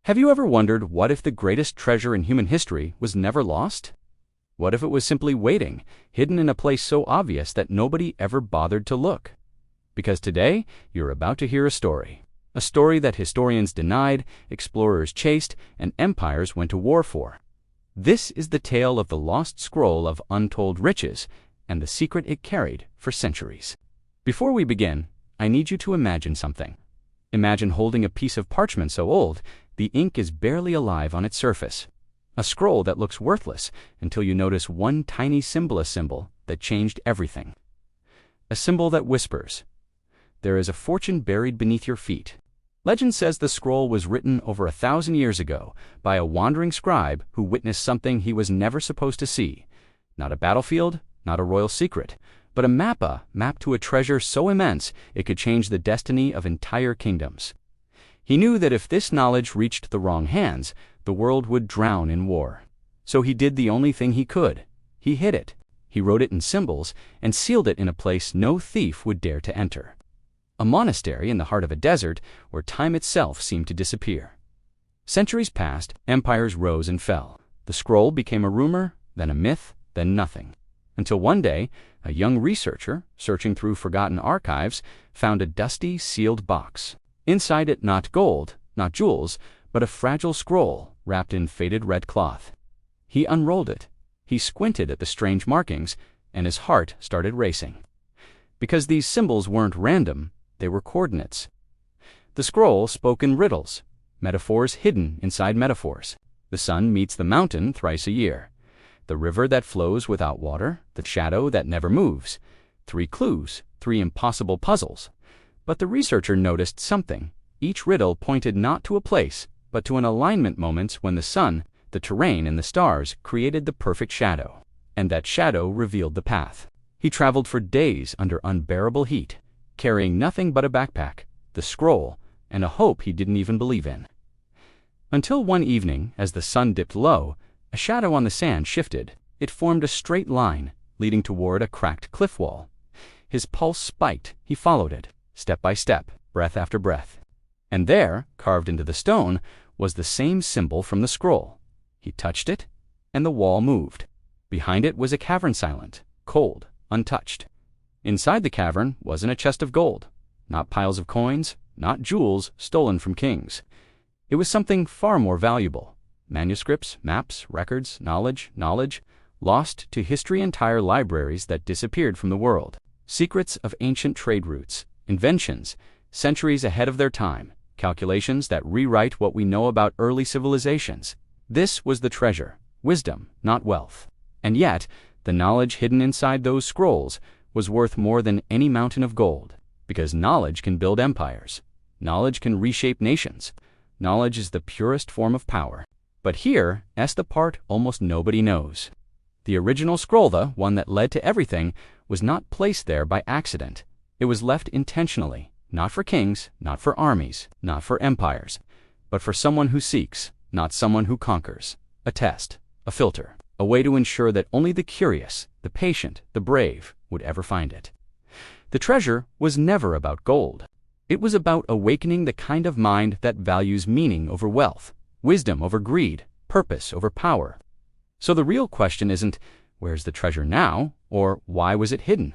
Have you ever wondered what if the greatest treasure in human history was never lost? What if it was simply waiting, hidden in a place so obvious that nobody ever bothered to look? Because today, you're about to hear a story that historians denied, explorers chased, and empires went to war for. This is the tale of the lost scroll of untold riches and the secret it carried for centuries. Before we begin, I need you to imagine something. Imagine holding a piece of parchment so old, the ink is barely alive on its surface. A scroll that looks worthless until you notice one tiny symbol that changed everything. A symbol that whispers, "There is a fortune buried beneath your feet." Legend says the scroll was written over 1,000 years ago by a wandering scribe who witnessed something he was never supposed to see. Not a battlefield, not a royal secret, but a map to a treasure so immense it could change the destiny of entire kingdoms. He knew that if this knowledge reached the wrong hands, the world would drown in war. So he did the only thing he could. He hid it. He wrote it in symbols and sealed it in a place no thief would dare to enter. A monastery in the heart of a desert where time itself seemed to disappear. Centuries passed, empires rose and fell. The scroll became a rumor, then a myth, then nothing. Until one day, a young researcher, searching through forgotten archives, found a dusty, sealed box. Inside it not gold, not jewels, but a fragile scroll wrapped in faded red cloth. He unrolled it. He squinted at the strange markings, and his heart started racing. Because these symbols weren't random, they were coordinates. The scroll spoke in riddles, metaphors hidden inside metaphors. The sun meets the mountain thrice a year. The river that flows without water, the shadow that never moves. 3 clues, 3 impossible puzzles. But the researcher noticed something. Each riddle pointed not to a place, but to an alignment moment when the sun, the terrain, and the stars created the perfect shadow. And that shadow revealed the path. He traveled for days under unbearable heat, carrying nothing but a backpack, the scroll, and a hope he didn't even believe in. Until one evening, as the sun dipped low, a shadow on the sand shifted. It formed a straight line, leading toward a cracked cliff wall. His pulse spiked. He followed it, step by step, breath after breath. And there, carved into the stone, was the same symbol from the scroll. He touched it, and the wall moved. Behind it was a cavern silent, cold, untouched. Inside the cavern wasn't a chest of gold, not piles of coins, not jewels stolen from kings. It was something far more valuable. Manuscripts, maps, records, knowledge, lost to history, entire libraries that disappeared from the world. Secrets of ancient trade routes, inventions, centuries ahead of their time, calculations that rewrite what we know about early civilizations. This was the treasure, wisdom, not wealth. And yet, the knowledge hidden inside those scrolls was worth more than any mountain of gold, because knowledge can build empires. Knowledge can reshape nations. Knowledge is the purest form of power. But here's the part almost nobody knows. The original scroll, the one that led to everything, was not placed there by accident. It was left intentionally, not for kings, not for armies, not for empires, but for someone who seeks, not someone who conquers. A test, a filter, a way to ensure that only the curious, the patient, the brave would ever find it. The treasure was never about gold. It was about awakening the kind of mind that values meaning over wealth, wisdom over greed, purpose over power. So the real question isn't, where's the treasure now, or why was it hidden?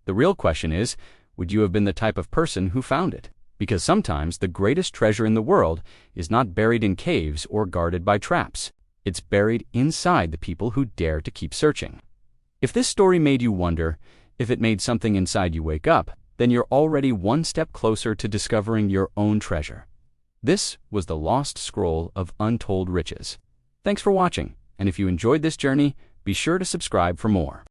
The real question is, would you have been the type of person who found it? Because sometimes the greatest treasure in the world is not buried in caves or guarded by traps. It's buried inside the people who dare to keep searching. If this story made you wonder, if it made something inside you wake up, then you're already one step closer to discovering your own treasure. This was the lost scroll of untold riches. Thanks for watching, and if you enjoyed this journey, be sure to subscribe for more.